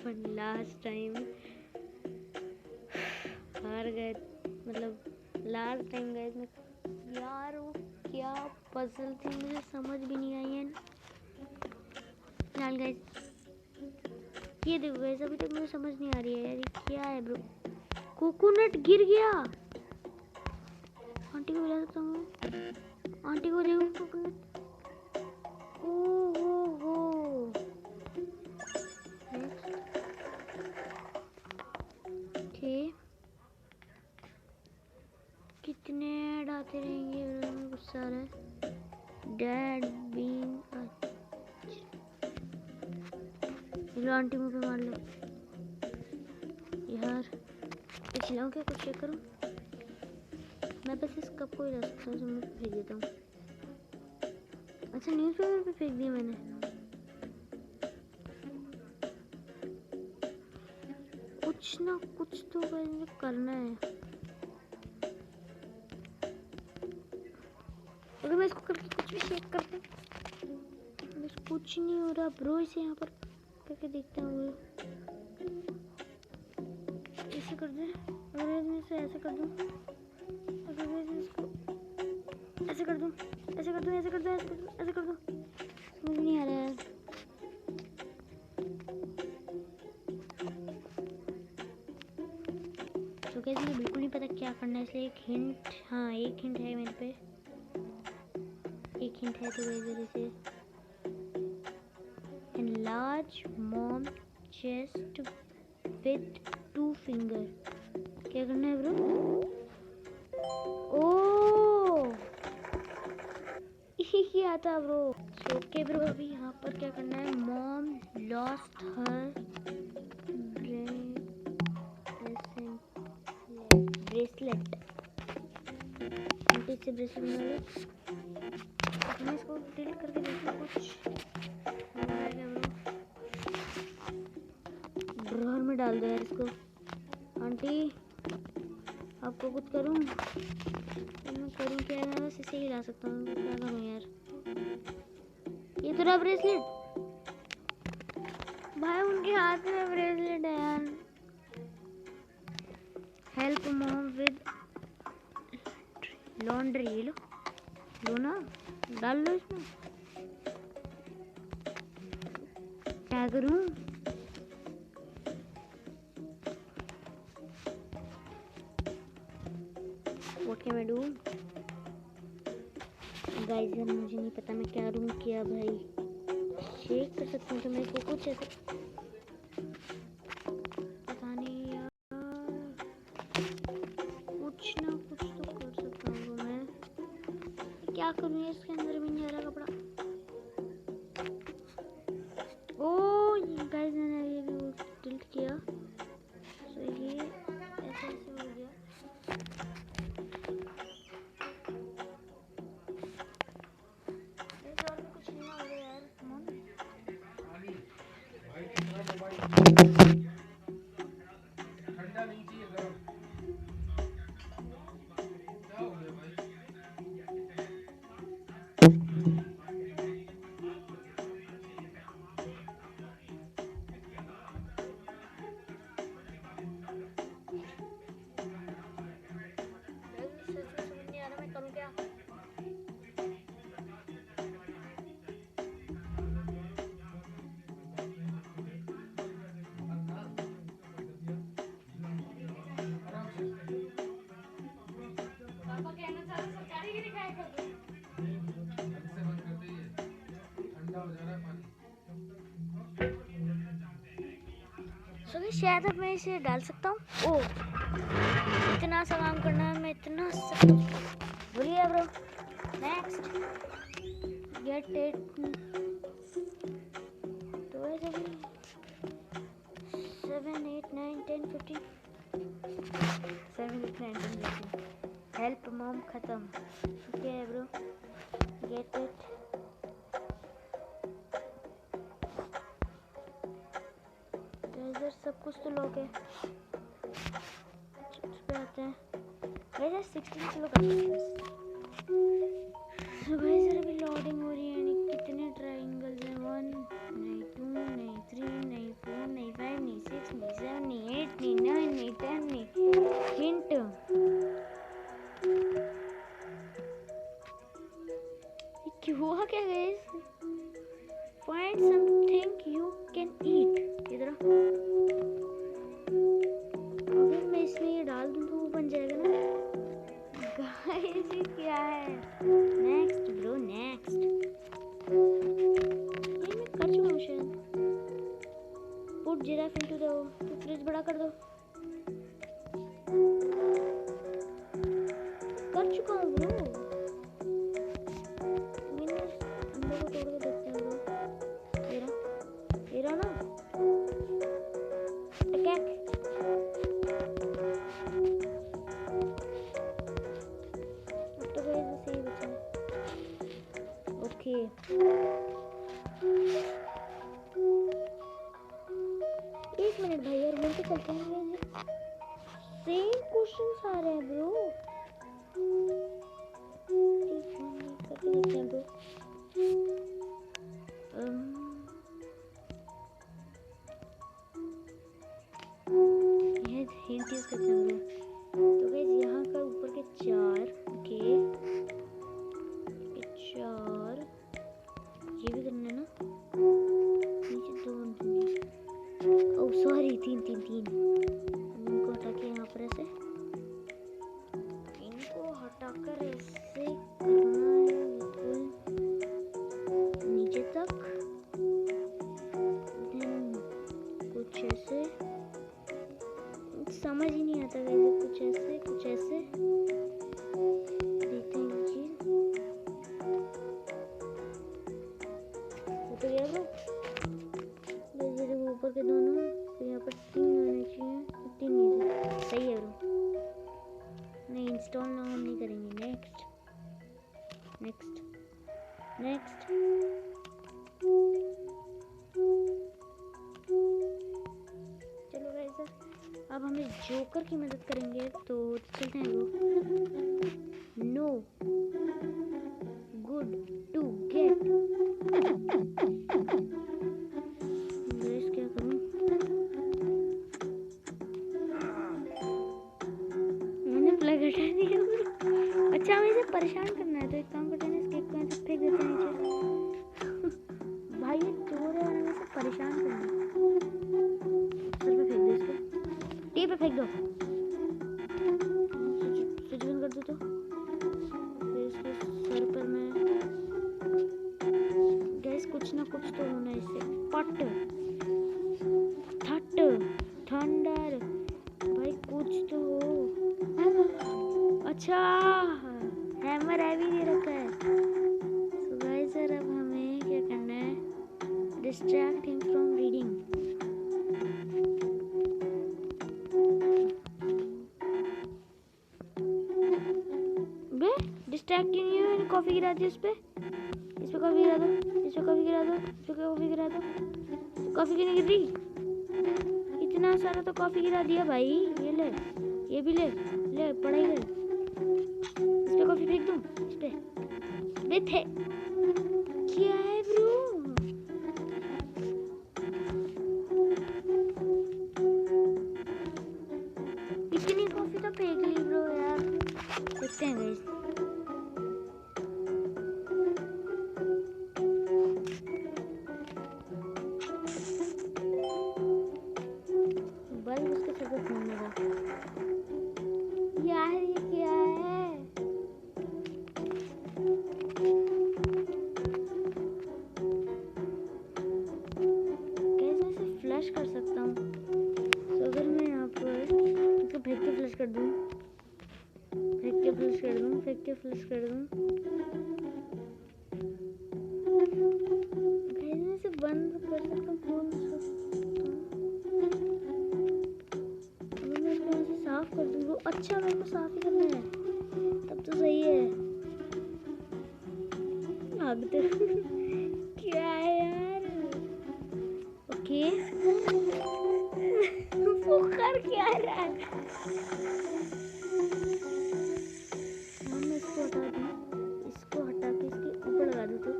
अपन last time हार गए, मतलब लास्ट टाइम गए में यार वो क्या पजल थी मुझे समझ भी नहीं आई है। फिलहाल गाइस ये देखो गाइस, अभी तक मुझे समझ नहीं आ रही है यार ये क्या है ब्रो। कोकोनट गिर गया। आंटी को बुला सकता हूँ, आंटी को देखो कोकोनट। हो ओके, कितने ऐड आते रहेंगे, गुस्सा आ रहा है। डैड बीन लो, आंटी मुझे मार लो यार। खिलाऊं क्या, कुछ चेक करूं? मैं बस इस कप को ही रख सकता हूँ, मुझे फेंक देता हूँ। अच्छा न्यूज़पेपर पे फेंक दिया मैंने। कुछ ना कुछ तो मुझे करना है। अगर मैं इसको करके कुछ भी शेक करता हूँ, बस कुछ नहीं हो रहा ब्रो। इसे यहाँ पर करके देखते हैं। ऐसे कर दे, अगर मैं इसे ऐसे कर दूँ, अगर मैं इसको ऐसे कर दूँ, ऐसे कर दूँ, ऐसे कर दूँ, ऐसे कर दूँ, ऐसे कर दूँ, समझ नहीं आ रहा है। तो कैसे मुझे बिल्कुल नहीं पता क्या करना है, इसलिए एक हिंट, हाँ एक हिंट है मेरे पे, एक हिंट है। तो इधर इसे enlarge mom chest with 2 finger, क्या करना है ब्रो? ओ ये आता ब्रो। ओके ब्रो, अभी यहाँ पर क्या करना है? Mom lost her bracelet. Aunty से ब्रेसलेट बना लो। मैं इसको टिल्ट करके देखूँ कुछ हो रहा है क्या ब्रो? ड्रॉअर में डाल दो यार इसको। आंटी आपको कुछ करूँ? मैं करूँ क्या? मैं बस इसे ही ला सकता हूँ, क्या करूँ यार? ये तो रहा ब्रेसलेट भाई, उनके हाथ में ब्रेसलेट है यार। हेल्प मॉम विद लॉन्ड्री, लो लो ना, डाल लो इसमें। क्या करूँ? What can I do guys? मुझे नहीं पता मैं क्या करूँ क्या भाई। शेक कर सकता हूँ तो मेरे को कुछ ऐसा पता नहीं यार, कुछ ना कुछ तो कर सकता हूँ मैं। क्या करूँ यार, इसके अंदर भी नहीं आ रहा कपड़ा। ओ गाइस मैंने ये भी टिल्ट किया, तो ये ऐसे ऐसे हो गया। और भी कुछ नहीं हो रहा यार। ठंडा नहीं चाहिए गर्म। क्या हो गया भाई? समझ नहीं आ रहा मैं करूँ क्या। पापा कहना चाह रहे सरकारी की दिखाई कर दो। से बंद कर दे, ये ठंडा हो जा रहा है पानी। सो शायद अब मैं इसे डाल सकता हूँ। ओ इतना सा काम करना है, मैं इतना सा बोलिए ब्रो। Next get it. तो ऐसे भी 7 8 9 10 15 7 8 9 10 15 हेल्प मॉम खत्म। Okay bro, get it. इधर सब कुछ तो लोग है, चिप्स पे आते हैं। वैसे 16 किलो कर सकते हैं। तो भाई सर अभी लोडिंग हो रही है, यानी कितने ट्रायंगल्स हैं? 1 नहीं 2 नहीं 3 नहीं 4 नहीं 5 नहीं 6 नहीं, 7 नहीं, 8 नहीं, 9 नहीं, 10 नहीं। हिंट, ये हुआ क्या guys? Find something you can eat. इधर अगर मैं इसमें ये डाल दूं तो वो बन जाएगा ना गाइस। ये क्या है? Next bro, next. ये मैं कर चुका हूँ शायद। Put giraffe into the fridge, बड़ा कर दो। कर चुका हूँ ब्रो। मैंने अंडे को तोड़ के देखते हैं ब्रो। ये रहा ना। टकैक। अब तो गाइस बस यही बचा है। ओके, एक मिनट भाई, और बोलते चलते हैं। सेम क्वेश्चंस आ रहे हैं ब्रो। करके देखते हैं ब्रो। ये हिंट यूज करते हैं ब्रो। तो गाइस यहाँ का ऊपर के 4, ओके, ये 4, ये भी करना है ना। नीचे 2, ओह सॉरी, 3। इनको हटा के यहाँ पर ऐसे, इनको हटाकर ऐसे करना है बिल्कुल नीचे तक। देन कुछ ऐसे, समझ ही नहीं आता वैसे, कुछ ऐसे कुछ ऐसे। देखते हैं ये चीज हो तो गया ब्रो। जैसे वो ऊपर के दोनों, फिर यहाँ पर 3 होने चाहिए। 3 नहीं, सही है ब्रो। नहीं, इंस्टॉल ना हम नहीं करेंगे। Next next next. चलो गाइस, अब हमें जोकर की मदद करेंगे, तो चलते हैं bro. No good to get. Guys क्या करूं? मैंने प्लग हटा दिया। अच्छा, हमें इसे परेशान करना है, तो एक काम करते हैं, इसके एक को फेंक देते हैं नीचे। भाई ये चोर है और हमें इसे परेशान करना है। सर पे फेंक दो इसको, टी पे फेंक दो। स्विच बंद कर दो। तो फिर इसके सर पर मैं गैस कुछ ना कुछ तो होना है इससे। पट, थट, थंडर, भाई कुछ तो हो। अच्छा, हैमर हैवी दे रखा है। सो गाइस सर, अब हमें क्या करना है? Distract him from reading. Be distract क्यों नहीं है? कॉफी गिरा दी उस पे। इस पे कॉफी गिरा दो, इस पे कॉफी गिरा दो, इस पे कॉफी गिरा दो। कॉफी क्यों नहीं गिर रही? इतना सारा तो कॉफी गिरा दिया भाई। ये ले, ये भी ले, ले पढ़ाई कर। इस पे कॉफी फेंक दूं? इस पे थे। क्या है ब्रो? इतनी कॉफी तो फेंक ली ब्रो यार। देखते हैं गाइस। बल्ब उसके सर पे घूमने का। यार ये क्या है? कैसे इसे फ्लश कर सकता हूँ? तो अगर मैं यहाँ पर इसको फेंक के फ्लश कर दूँ, फेंक के फ्लश कर दूँ, फेंक के फ्लश कर दूँ, कैसे इसे बंद कर सकता हूँ? खोल सकता हूँ। अगर मैं इसको यहाँ से साफ कर दूँ। अच्छा, मेरे को साफ ही करना है, तब तो सही है। भागते क्या है यार? ओके वो कर क्या रहा है? मैं इसको हटा दूँ, इसको हटा के इसके ऊपर लगा दूँ तो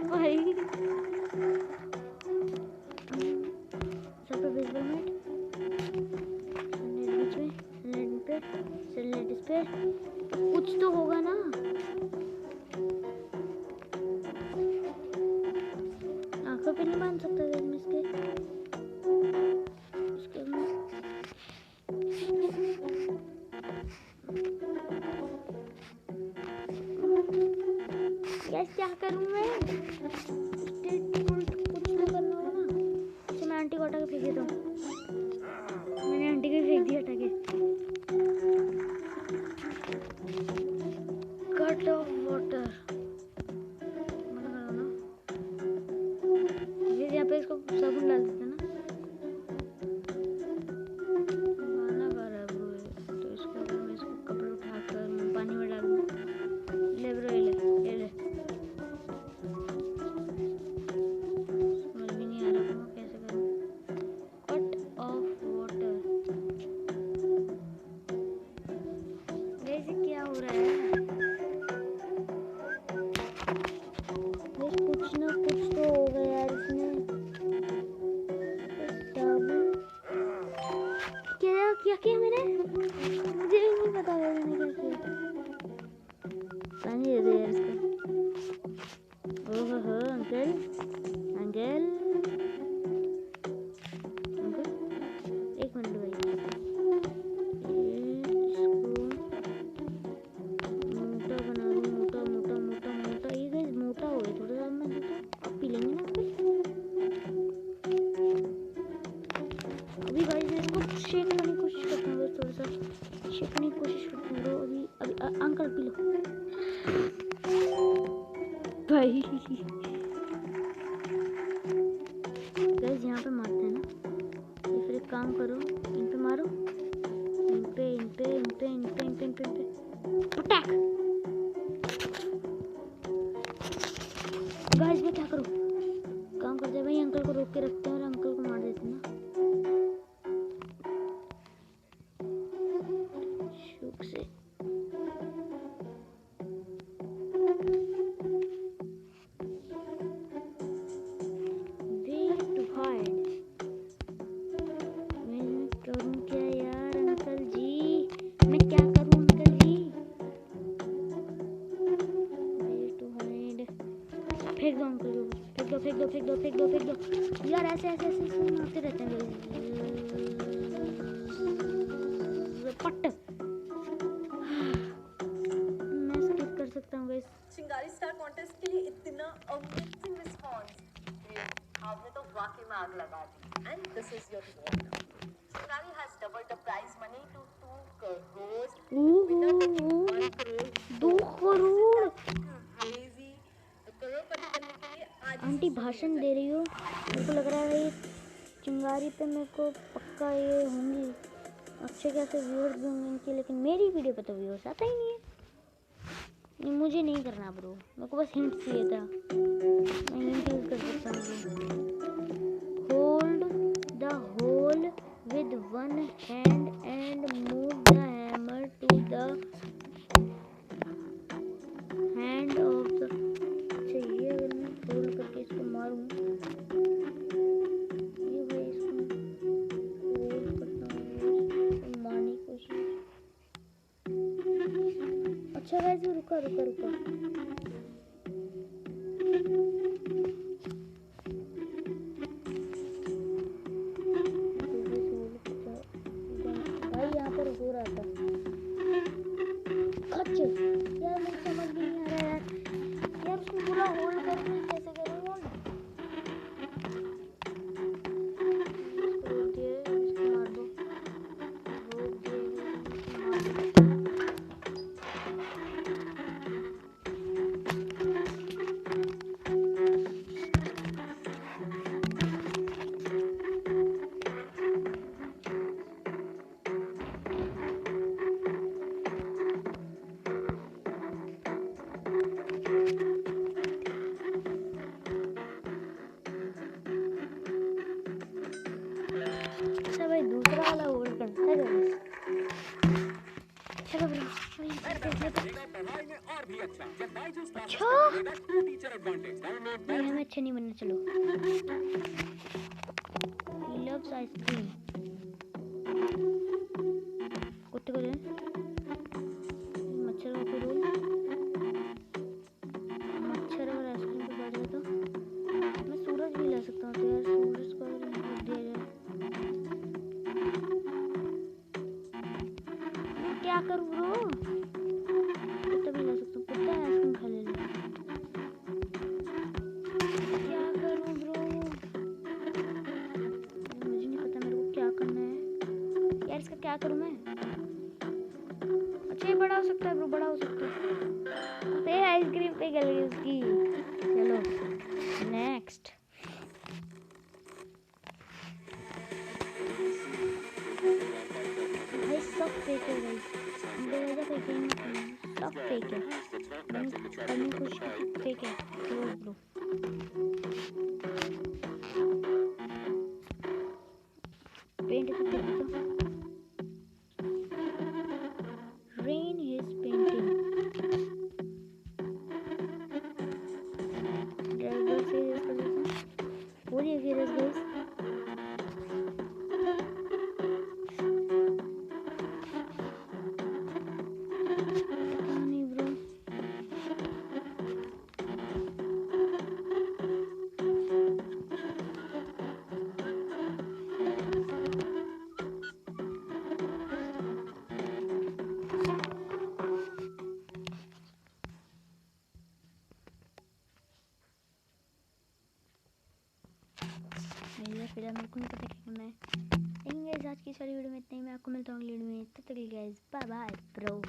भाई पे नहीं बांध सकता गाइस मैं इसके गैस क्या करूँ मैं? कुछ तो करना होगा ना। अच्छा मैं आंटी को हटा के फेंक देता हूँ। मैंने आंटी को फेंक दिया हटा के। कट ऑफ वाटर यहाँ पे इसको साबुन डाल देते हैं ना। गाना गा रहा है ब्रो तो इसको अगर मैं इसको कपड़े उठाकर पानी में डाल दूँ। ले ब्रो ये ले समझ भी नहीं आ रहा मैं कैसे करूँ। कट ऑफ वाटर वैसे क्या हो रहा है? कुछ ना कुछ तो हो गया यार इसमें। क्या मैंने मुझे नहीं पता मैंने क्या किया। पानी दे दे यार इसको। ओहो अंकल अंकल अंकल एक मिनट भाई इसको मोटा बना दूँ। मोटा मोटा मोटा मोटा ये गाइस मोटा हो गया थोड़ा सा। मैं देता आप पी लेंगे ना अभी गाइस मैं इसको शेक करने की कोशिश करता हूँ। थोड़ा सा शेक करने की कोशिश करता हूँ। अभी अभी अंकल पी लो भाई। गाइस यहाँ पे मारते हैं ना ये फिर एक काम करो इन पे मारो इन पे अटैक। गाइस मैं क्या करूँ? काम करते हैं भाई अंकल को रोक के रखते हैं और अंकल को मार देते हैं ना शुक से। फेंक दो यार। ऐसे मारते रहते हैं पट। मैं स्किप कर सकता हूँ गाइस। चिंगारी स्टार कॉन्टेस्ट के लिए इतना अमेजिंग रिस्पांस। आपने तो वाकई में आग लगा दी। And this is your reward. Chingari has doubled the prize money to 2 crore. Winner taking 1 crore 2 crore crazy. करोड़पति बनने के लिए आज आंटी भाषण दे रही हो। मेरे को लग रहा है ये चिंगारी पे मेरे को पक्का ये होंगी अच्छे खासे व्यूअर्स भी होंगे इनके। लेकिन मेरी वीडियो पे तो व्यूअर्स आता ही नहीं है। नहीं मुझे नहीं करना ब्रो। मेरे को बस हिंट चाहिए था। मैं हिंट यूज कर सकता हूँ। Hold the hole with one hand and move the hammer to the hand of the. चाहिए अगर मैं होल्ड करके इसको मारूं ये भाई इसको होल्ड करता हूँ इसको मारने की कोशिश। अच्छा गाइस रुका भाई यहाँ पर हो रहा था खच यार। मुझे समझ नहीं आ रहा यार उसको पूरा होल्ड करके कैसे करूँ होल्ड। इसको रोक दिए इसको मार दो रोक दिए मार दो। अच्छा भाई दूसरा वाला होल्ड करता है गाइस। चलो ब्रो अच्छा नहीं हमें अच्छा नहीं बनना। चलो he loves आइसक्रीम। कुत्ते को दे मच्छरों को रोल। मच्छर और आइसक्रीम को बैठ गया तो मैं सूरज भी ला सकता यार इसका क्या करूं मैं? अच्छा ये बड़ा हो सकता है ब्रो, बड़ा हो सकता है। अरे आइसक्रीम पे गल गई उसकी। चलो नेक्स्ट। भाई सब फेक है भाई, बेवजह फेक है, सब फेक है। करने की कोशिश की फेक है ब्रो। पेंट तो कर दो। Rain is painting. ड्राइवर से रेस कर देता हूँ। हो रही है रेस गाइस। पता नहीं ब्रो। फिर मेरे को नहीं पता क्या करना है। लेकिन गाइस आज की सारी वीडियो में इतना ही। मैं आपको मिलता हूँ अगली वीडियो में। तब तक के लिए गाइस बाय बाय ब्रो।